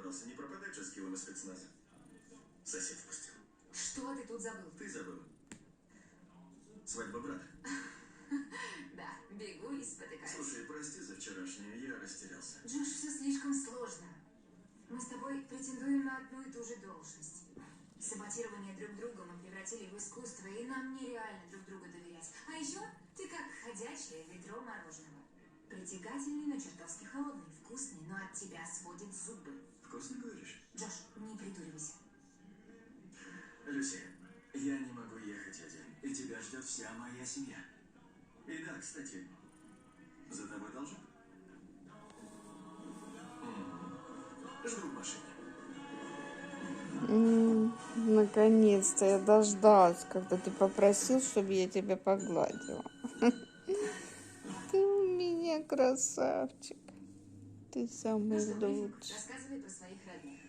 собрался? Не пропадать же с килом из спецназа. Сосед впустил. Что ты тут забыл? Ты забыл. Свадьба брата. Да, бегу и спотыкаюсь. Слушай, прости за вчерашнее, я растерялся. Джош, все слишком сложно. Мы с тобой претендуем на одну и ту же должность. Саботирование друг друга мы превратили в искусство, и нам нереально друг другу доверять. А еще ты как ходячее ведро мороженого. Притягательный, но чертовски холодный, вкусный, но от тебя сводит зубы. Вкусно говоришь? Джош, не придуривайся. Люси, я не могу ехать один, и тебя ждет вся моя семья. И да, кстати, за тобой должок? Жду в машине. Наконец-то я дождалась, когда ты попросил, чтобы я тебя погладила. Ты у меня красавчик. Ты самый Ну что, Брифинг, лучший. рассказывай про своих родных.